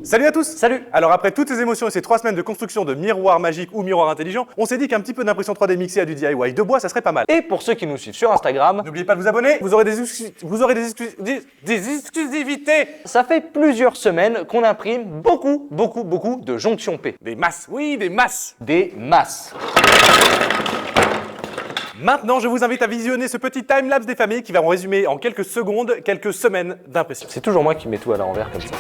Salut à tous! Salut! Alors après toutes ces émotions et ces 3 semaines de construction de miroirs magiques ou miroirs intelligents, on s'est dit qu'un petit peu d'impression 3D mixée à du DIY de bois, ça serait pas mal. Et pour ceux qui nous suivent sur Instagram, N'oubliez pas de vous abonner, vous aurez des exclusivités! ça fait plusieurs semaines qu'on imprime beaucoup de jonctions P. Des masses, oui, des masses! Des masses. Maintenant, je vous invite à visionner ce petit time-lapse des familles qui va en résumer en quelques secondes, quelques semaines d'impression. C'est toujours moi qui mets tout à l'envers comme ça.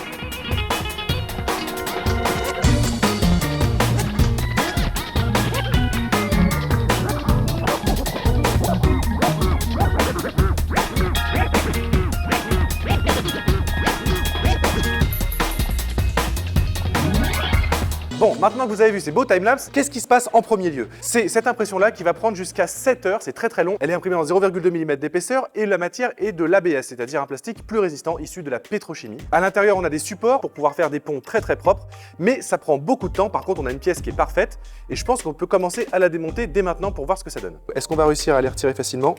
Bon, maintenant que vous avez vu ces beaux timelapses, qu'est-ce qui se passe en premier lieu? C'est cette impression-là qui va prendre jusqu'à 7 heures, c'est très long. Elle est imprimée en 0,2 mm d'épaisseur et la matière est de l'ABS, c'est-à-dire un plastique plus résistant issu de la pétrochimie. À l'intérieur, on a des supports pour pouvoir faire des ponts très propres, mais ça prend beaucoup de temps. Par contre, on a une pièce qui est parfaite et je pense qu'on peut commencer à la démonter dès maintenant pour voir ce que ça donne. Est-ce qu'on va réussir à les retirer facilement?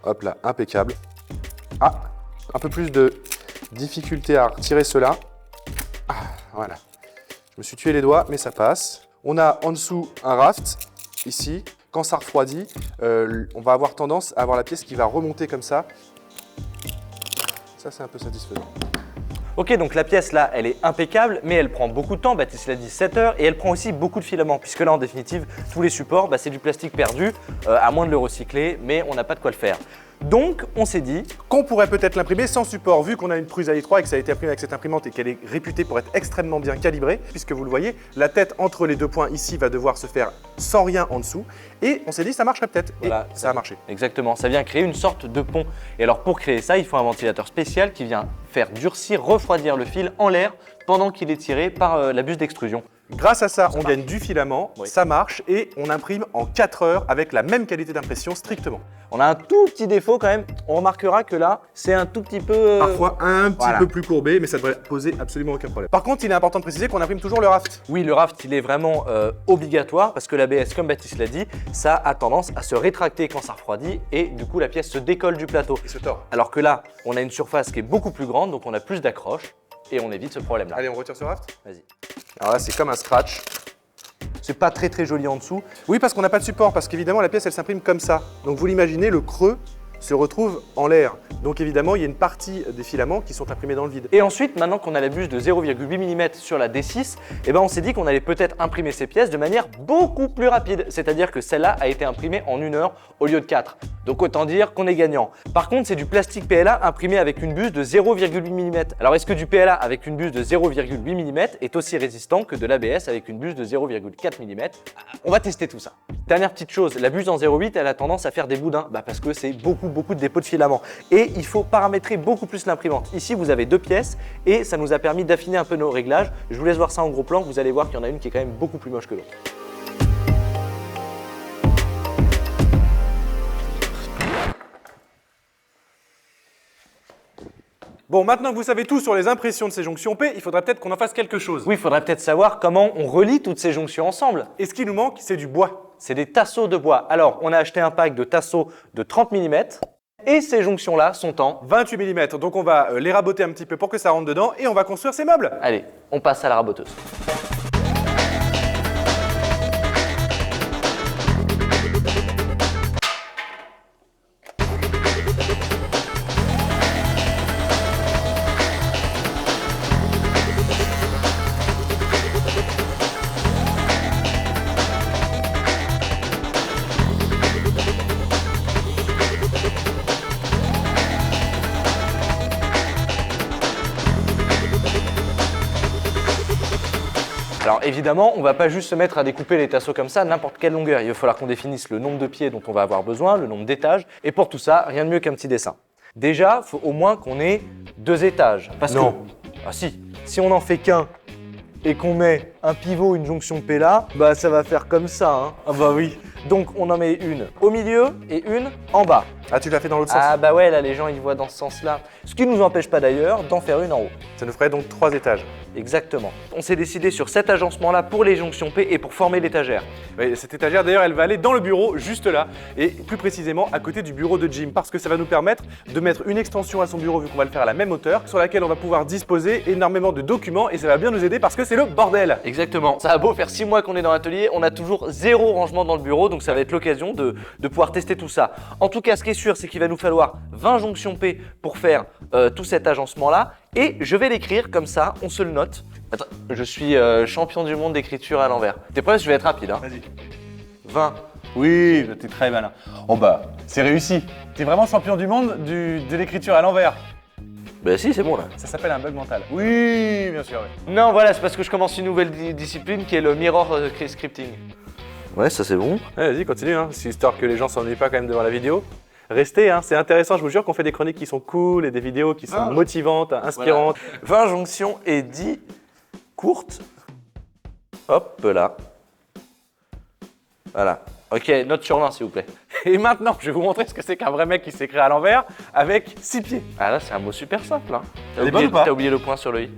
Hop là, impeccable. Ah, un peu plus de difficulté à retirer cela. Ah, voilà. Je me suis tué les doigts, mais ça passe. On a en dessous un raft, ici. Quand ça refroidit, on va avoir tendance à avoir la pièce qui va remonter comme ça. Ça, c'est un peu satisfaisant. Ok, donc la pièce là, elle est impeccable, mais elle prend beaucoup de temps, Baptiste l'a dit, 7 heures, et elle prend aussi beaucoup de filaments, puisque là, en définitive, tous les supports, c'est du plastique perdu, à moins de le recycler, mais on n'a pas de quoi le faire. Donc, on s'est dit qu'on pourrait peut-être l'imprimer sans support, vu qu'on a une Prusa i3 et que ça a été imprimé avec cette imprimante et qu'elle est réputée pour être extrêmement bien calibrée, puisque vous le voyez, la tête entre les deux points ici va devoir se faire sans rien en dessous, et on s'est dit ça marcherait peut-être, voilà, et ça a marché. Exactement, ça vient créer une sorte de pont. Et alors pour créer ça, il faut un ventilateur spécial qui vient faire durcir, refroidir le fil en l'air pendant qu'il est tiré par la buse d'extrusion. Grâce à ça, on gagne du filament, oui. Ça marche et on imprime en 4 heures avec la même qualité d'impression strictement. On a un tout petit défaut quand même, on remarquera que là, c'est un tout petit peu… Parfois un petit peu plus courbé, mais ça devrait poser absolument aucun problème. Par contre, il est important de préciser qu'on imprime toujours le raft. Oui, le raft, il est vraiment obligatoire parce que l'ABS, comme Baptiste l'a dit, ça a tendance à se rétracter quand ça refroidit et du coup, la pièce se décolle du plateau. Et se tord. Alors que là, on a une surface qui est beaucoup plus grande, donc on a plus d'accroche et on évite ce problème-là. Allez, on retire ce raft. Vas-y. Alors là, c'est comme un scratch. C'est pas très joli en dessous. Oui, parce qu'on n'a pas de support, parce qu'évidemment, la pièce, elle s'imprime comme ça. Donc vous l'imaginez, le creux se retrouve en l'air. Donc évidemment, il y a une partie des filaments qui sont imprimés dans le vide. Et ensuite, maintenant qu'on a la buse de 0,8 mm sur la D6, on s'est dit qu'on allait peut-être imprimer ces pièces de manière beaucoup plus rapide. C'est-à-dire que celle-là a été imprimée en 1 heure au lieu de 4. Donc autant dire qu'on est gagnant. Par contre, c'est du plastique PLA imprimé avec une buse de 0,8 mm. Alors est-ce que du PLA avec une buse de 0,8 mm est aussi résistant que de l'ABS avec une buse de 0,4 mm? On va tester tout ça. Dernière petite chose, la buse en 0,8, elle a tendance à faire des boudins, parce que c'est beaucoup de dépôts de filaments. Et il faut paramétrer beaucoup plus l'imprimante. Ici, vous avez 2 pièces et ça nous a permis d'affiner un peu nos réglages. Je vous laisse voir ça en gros plan, vous allez voir qu'il y en a une qui est quand même beaucoup plus moche que l'autre. Bon, maintenant que vous savez tout sur les impressions de ces jonctions P, il faudrait peut-être qu'on en fasse quelque chose. Oui, il faudrait peut-être savoir comment on relie toutes ces jonctions ensemble. Et ce qui nous manque, c'est du bois. C'est des tasseaux de bois. Alors, on a acheté un pack de tasseaux de 30 mm et ces jonctions-là sont en 28 mm. Donc on va les raboter un petit peu pour que ça rentre dedans et on va construire ces meubles. Allez, on passe à la raboteuse. Alors évidemment, on ne va pas juste se mettre à découper les tasseaux comme ça, n'importe quelle longueur. Il va falloir qu'on définisse le nombre de pieds dont on va avoir besoin, le nombre d'étages. Et pour tout ça, rien de mieux qu'un petit dessin. Déjà, il faut au moins qu'on ait 2 étages. Parce non. Que, ah si on n'en fait qu'un et qu'on met un pivot, une jonction P là, ça va faire comme ça. Hein. Ah bah oui. Donc on en met une au milieu et une en bas. Ah, tu l'as fait dans l'autre sens. Ah bah ouais, là les gens ils voient dans ce sens-là. Ce qui ne nous empêche pas d'ailleurs d'en faire une en haut. Ça nous ferait donc 3 étages. Exactement. On s'est décidé sur cet agencement-là pour les jonctions P et pour former l'étagère. Oui, cette étagère d'ailleurs elle va aller dans le bureau juste là et plus précisément à côté du bureau de Jim parce que ça va nous permettre de mettre une extension à son bureau vu qu'on va le faire à la même hauteur sur laquelle on va pouvoir disposer énormément de documents et ça va bien nous aider parce que c'est le bordel. Exactement. Ça a beau faire 6 mois qu'on est dans l'atelier, on a toujours 0 rangement dans le bureau, donc ça va être l'occasion de pouvoir tester tout ça. En tout cas, ce qui est sûr, c'est qu'il va nous falloir 20 jonctions P pour faire tout cet agencement-là. Et je vais l'écrire comme ça, on se le note. Attends, je suis champion du monde d'écriture à l'envers. T'es prêt? Je vais être rapide. Hein. Vas-y. 20. Oui, t'es très malin. Oh bah, c'est réussi. T'es vraiment champion du monde de l'écriture à l'envers. Bah si, c'est bon là. Ça s'appelle un bug mental. Oui, bien sûr. Oui. Non, voilà, c'est parce que je commence une nouvelle discipline qui est le mirror scripting. Ouais, ça c'est bon. Ouais, vas-y, continue, hein, histoire que les gens s'ennuient pas quand même devant la vidéo. Restez, hein, c'est intéressant, je vous jure qu'on fait des chroniques qui sont cool et des vidéos qui sont motivantes, inspirantes. Voilà. 20 jonctions et 10 courtes. Hop là. Voilà. Ok, note sur 20 s'il vous plaît. Et maintenant, je vais vous montrer ce que c'est qu'un vrai mec qui s'écrit à l'envers avec 6 pieds. Ah là, c'est un mot super simple. Hein. Elle est bonne ou pas? T'as oublié le point sur le i.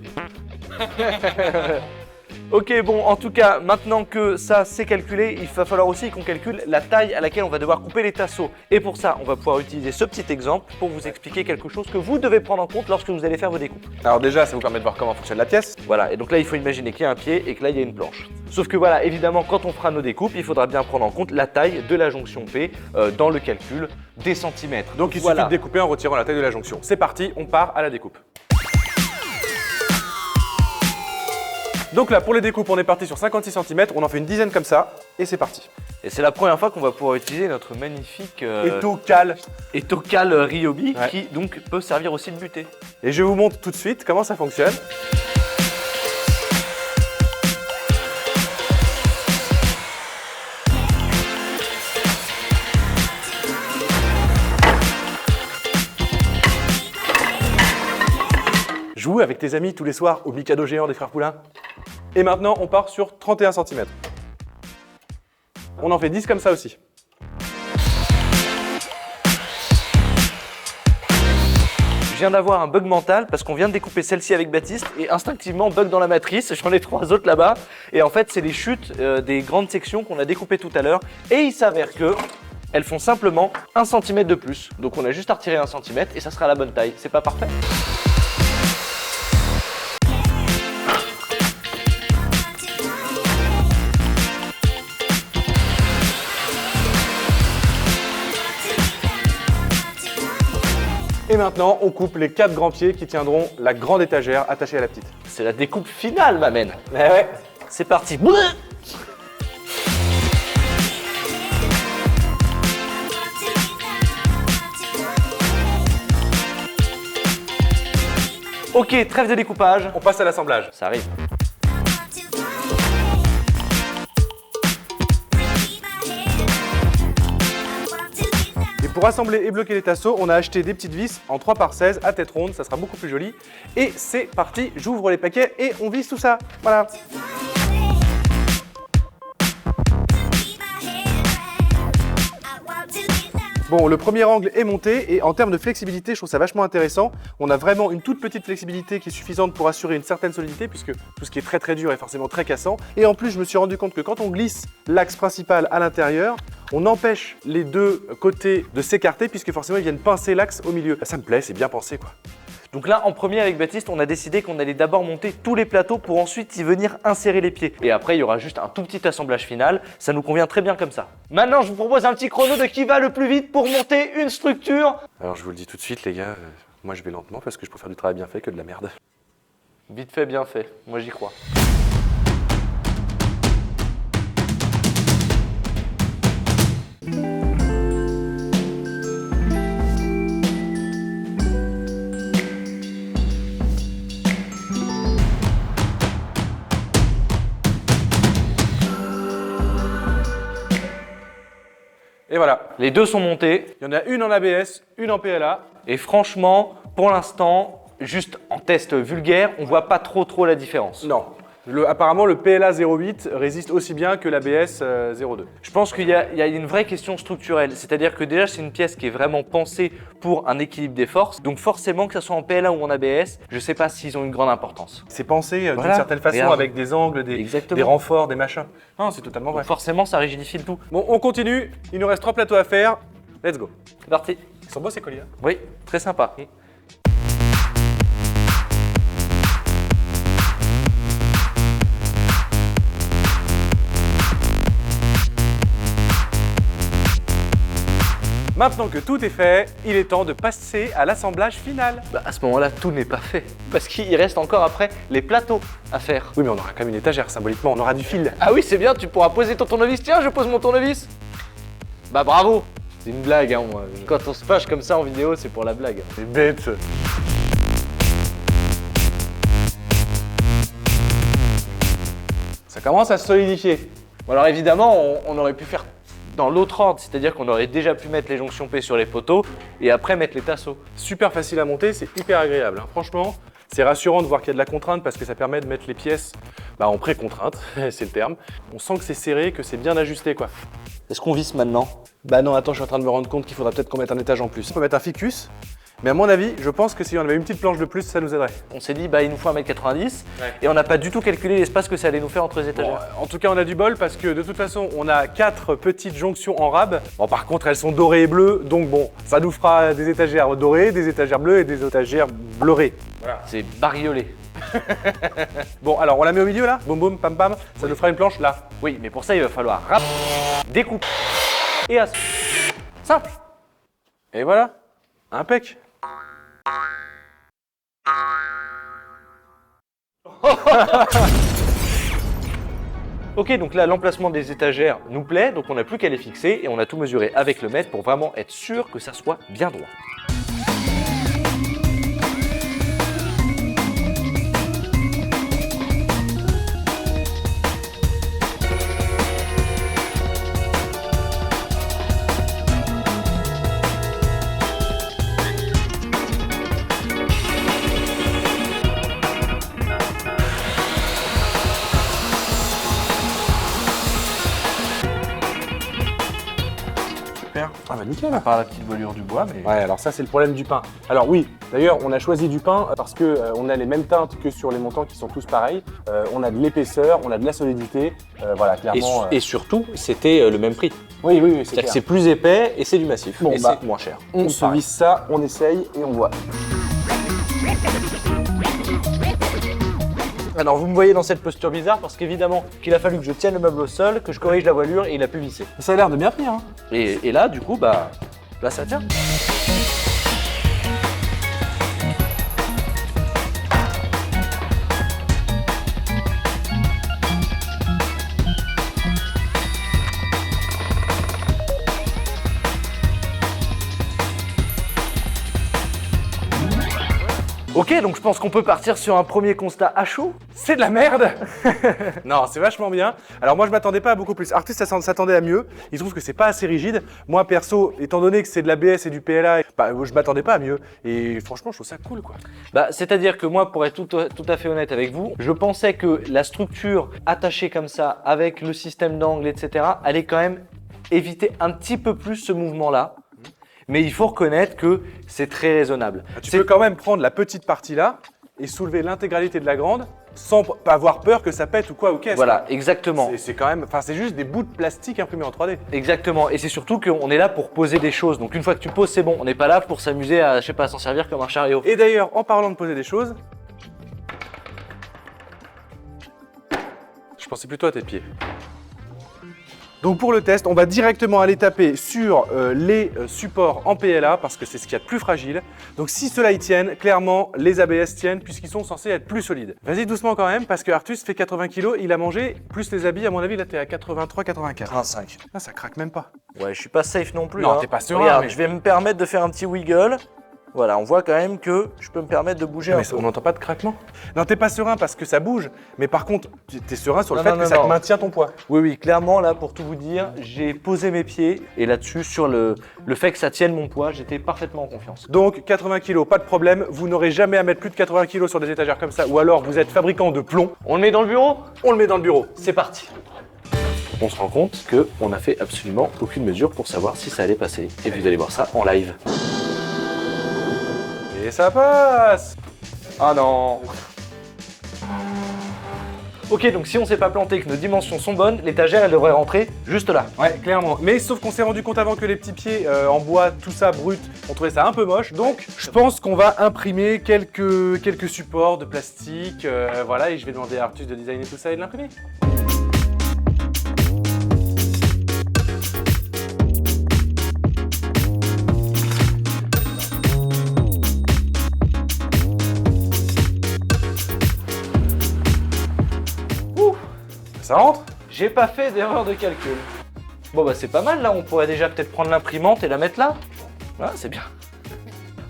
Ok, bon, en tout cas, maintenant que ça c'est calculé, il va falloir aussi qu'on calcule la taille à laquelle on va devoir couper les tasseaux. Et pour ça, on va pouvoir utiliser ce petit exemple pour vous expliquer quelque chose que vous devez prendre en compte lorsque vous allez faire vos découpes. Alors déjà, ça vous permet de voir comment fonctionne la pièce. Voilà, et donc là, il faut imaginer qu'il y a un pied et que là, il y a une planche. Sauf que voilà, évidemment, quand on fera nos découpes, il faudra bien prendre en compte la taille de la jonction P dans le calcul des centimètres. Donc il suffit de découper en retirant la taille de la jonction. C'est parti, on part à la découpe. Donc là, pour les découpes, on est parti sur 56 cm, on en fait une dizaine comme ça, et c'est parti. Et c'est la première fois qu'on va pouvoir utiliser notre magnifique Étau-cal Ryobi, qui donc peut servir aussi de butée. Et je vous montre tout de suite comment ça fonctionne. Joue avec tes amis tous les soirs au Mikado géant des frères Poulain. Et maintenant, on part sur 31 cm. On en fait 10 comme ça aussi. Je viens d'avoir un bug mental parce qu'on vient de découper celle-ci avec Baptiste et instinctivement bug dans la matrice. J'en ai 3 autres là-bas. Et en fait, c'est les chutes des grandes sections qu'on a découpées tout à l'heure. Et il s'avère que elles font simplement 1 cm de plus. Donc on a juste à retirer 1 cm et ça sera la bonne taille. C'est pas parfait? Et maintenant, on coupe les 4 grands pieds qui tiendront la grande étagère attachée à la petite. C'est la découpe finale, ma mène. Ouais. C'est parti. Ok, trêve de découpage. On passe à l'assemblage. Ça arrive. Pour assembler et bloquer les tasseaux, on a acheté des petites vis en 3x16 à tête ronde, ça sera beaucoup plus joli. Et c'est parti, j'ouvre les paquets et on visse tout ça. Voilà. Bon, le premier angle est monté et en termes de flexibilité, je trouve ça vachement intéressant. On a vraiment une toute petite flexibilité qui est suffisante pour assurer une certaine solidité puisque tout ce qui est très dur est forcément très cassant. Et en plus, je me suis rendu compte que quand on glisse l'axe principal à l'intérieur, on empêche les deux côtés de s'écarter puisque forcément ils viennent pincer l'axe au milieu. Ça me plaît, c'est bien pensé quoi. Donc là, en premier avec Baptiste, on a décidé qu'on allait d'abord monter tous les plateaux pour ensuite y venir insérer les pieds. Et après, il y aura juste un tout petit assemblage final. Ça nous convient très bien comme ça. Maintenant, je vous propose un petit chrono de qui va le plus vite pour monter une structure. Alors, je vous le dis tout de suite, les gars, moi je vais lentement parce que je préfère du travail bien fait que de la merde. Vite fait, bien fait. Moi, j'y crois. Et voilà. Les deux sont montés. Il y en a une en ABS, une en PLA. Et franchement, pour l'instant, juste en test vulgaire, on voit pas trop la différence. Non. Apparemment, le PLA 08 résiste aussi bien que l'ABS 02. Je pense qu'il y a une vraie question structurelle, c'est-à-dire que déjà c'est une pièce qui est vraiment pensée pour un équilibre des forces, donc forcément que ce soit en PLA ou en ABS, je sais pas s'ils ont une grande importance. C'est pensé d'une Voilà. certaine façon Regarde. avec des angles, des renforts, des machins. Non, c'est totalement vrai. Donc forcément ça rigidifie le tout. Bon, on continue. Il nous reste 3 plateaux à faire. Let's go. C'est parti. Ils sont beaux ces colis, hein. Oui, très sympa. Maintenant que tout est fait, il est temps de passer à l'assemblage final. Bah, à ce moment-là, tout n'est pas fait, parce qu'il reste encore après les plateaux à faire. Oui, mais on aura quand même une étagère, symboliquement, on aura du fil. Ah oui, c'est bien, tu pourras poser ton tournevis. Tiens, je pose mon tournevis. Bah bravo. C'est une blague, hein, moi. Quand on se fâche comme ça en vidéo, c'est pour la blague. C'est bête. Ça commence à se solidifier. Bon, alors évidemment, on aurait pu faire dans l'autre ordre, c'est-à-dire qu'on aurait déjà pu mettre les jonctions P sur les poteaux et après mettre les tasseaux. Super facile à monter, c'est hyper agréable, hein. Franchement, c'est rassurant de voir qu'il y a de la contrainte parce que ça permet de mettre les pièces en pré-contrainte, c'est le terme. On sent que c'est serré, que c'est bien ajusté, quoi. Est-ce qu'on visse maintenant? Bah non, attends, je suis en train de me rendre compte qu'il faudra peut-être qu'on mette un étage en plus. On peut mettre un ficus, mais à mon avis, je pense que si on avait une petite planche de plus, ça nous aiderait. On s'est dit, bah il nous faut 1m90 Ouais. et on n'a pas du tout calculé l'espace que ça allait nous faire entre les étagères. Bon, en tout cas, on a du bol parce que de toute façon, on a 4 petites jonctions en rab. Bon, par contre, elles sont dorées et bleues, donc bon, ça nous fera des étagères dorées, des étagères bleues et des étagères bleurées. Voilà. C'est bariolé. Bon, alors on la met au milieu là, boum boum, pam pam, ça nous fera une planche là. Oui, mais pour ça, il va falloir découper et simple. Et voilà, impec. Ok, donc là, l'emplacement des étagères nous plaît, donc on n'a plus qu'à les fixer et on a tout mesuré avec le mètre pour vraiment être sûr que ça soit bien droit. Ah bah nickel. À part la petite voilure du bois, mais... Ouais, alors ça c'est le problème du pain. Alors oui, d'ailleurs on a choisi du pain parce que on a les mêmes teintes que sur les montants qui sont tous pareils. On a de l'épaisseur, on a de la solidité. Voilà, clairement. Et surtout, c'était le même prix. Oui, c'est C'est-à-dire que clair. c'est plus épais et c'est du massif. Bon, et bah, c'est moins cher. On se visse ça, on essaye et on voit. Alors vous me voyez dans cette posture bizarre parce qu'évidemment qu'il a fallu que je tienne le meuble au sol, que je corrige la voilure et il a pu visser. Ça a l'air de bien tenir, hein. Et là, du coup, bah, là ça tient. Ok, donc je pense qu'on peut partir sur un premier constat à chaud. C'est de la merde. Non, c'est vachement bien. Alors moi je m'attendais pas à beaucoup plus. Artus s'attendait à mieux. Il trouve que c'est pas assez rigide. Moi perso, étant donné que c'est de l'ABS et du PLA, bah, je m'attendais pas à mieux. Et franchement, je trouve ça cool, quoi. Bah, c'est-à-dire que moi, pour être tout à fait honnête avec vous, je pensais que la structure attachée comme ça, avec le système d'angle, etc., allait quand même éviter un petit peu plus ce mouvement-là. Mais il faut reconnaître que c'est très raisonnable. Tu peux quand même prendre la petite partie là et soulever l'intégralité de la grande sans avoir peur que ça pète ou quoi ou qu'est-ce. Voilà, exactement. C'est quand même, enfin c'est juste des bouts de plastique imprimés en 3D. Exactement. Et c'est surtout qu'on est là pour poser des choses. Donc une fois que tu poses, c'est bon. On n'est pas là pour s'amuser à, je sais pas, s'en servir comme un chariot. Et d'ailleurs, en parlant de poser des choses, je pensais plutôt à tes pieds. Donc pour le test, on va directement aller taper sur les supports en PLA parce que c'est ce qu'il y a de plus fragile. Donc si ceux-là ils tiennent, clairement les ABS tiennent puisqu'ils sont censés être plus solides. Vas-y doucement quand même parce que Artus fait 80 kg, il a mangé plus les habits, à mon avis là t'es à 83-84. 25. Ah, ça craque même pas. Ouais, je suis pas safe non plus. Non, hein. t'es pas serein, Regarde, mais- je vais me permettre de faire un petit wiggle. Voilà, on voit quand même que je peux me permettre de bouger un Mais peu. on n'entend pas de craquement. Non, t'es pas serein parce que ça bouge, mais par contre, t'es serein sur le Non, fait non, que non, ça non. maintient ton poids. Oui, clairement, là, pour tout vous dire, j'ai posé mes pieds et là-dessus, sur le fait que ça tienne mon poids, j'étais parfaitement en confiance. Donc 80 kg, pas de problème, vous n'aurez jamais à mettre plus de 80 kg sur des étagères comme ça, ou alors vous êtes fabricant de plomb, On le met dans le bureau? on le met dans le bureau. C'est parti. On se rend compte qu'on n'a fait absolument aucune mesure pour savoir si ça allait passer. Et vous allez voir ça en live. Et ça passe. Ah non. Ok, donc si on s'est pas planté, que nos dimensions sont bonnes, l'étagère, elle devrait rentrer juste là. Ouais, clairement. Mais sauf qu'on s'est rendu compte avant que les petits pieds en bois, tout ça brut, on trouvait ça un peu moche. Donc je pense qu'on va imprimer quelques supports de plastique. Voilà, et je vais demander à Artus de designer tout ça et de l'imprimer. Ça rentre? J'ai pas fait d'erreur de calcul. Bon bah c'est pas mal là, on pourrait déjà peut-être prendre l'imprimante et la mettre là. Voilà, c'est bien.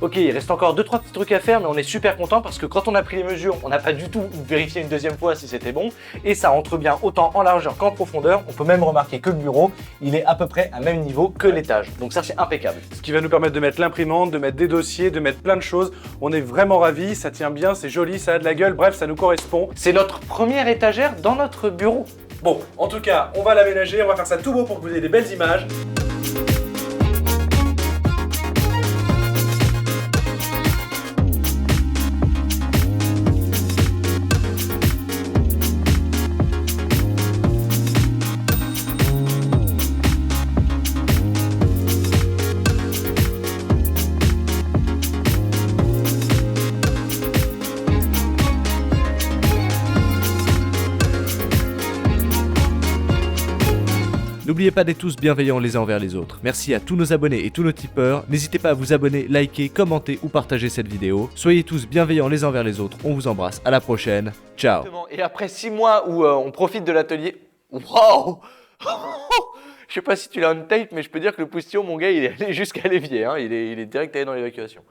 Ok, il reste encore 2-3 petits trucs à faire, mais on est super content parce que quand on a pris les mesures, on n'a pas du tout vérifié une deuxième fois si c'était bon. Et ça rentre bien autant en largeur qu'en profondeur. On peut même remarquer que le bureau, il est à peu près à même niveau que l'étage. Donc ça c'est impeccable. Ce qui va nous permettre de mettre l'imprimante, de mettre des dossiers, de mettre plein de choses. On est vraiment ravis, ça tient bien, c'est joli, ça a de la gueule, bref, ça nous correspond. C'est notre première étagère dans notre bureau. Bon, en tout cas, on va l'aménager, on va faire ça tout beau pour que vous ayez des belles images. N'oubliez pas d'être tous bienveillants les uns envers les autres. Merci à tous nos abonnés et tous nos tipeurs. N'hésitez pas à vous abonner, liker, commenter ou partager cette vidéo. Soyez tous bienveillants les uns envers les autres. On vous embrasse. À la prochaine. Ciao. Et après 6 mois où on profite de l'atelier... Waouh. Je sais pas si tu l'as on tape, mais je peux dire que le postillon, mon gars, il est allé jusqu'à l'évier. Hein. Il est direct allé dans l'évacuation.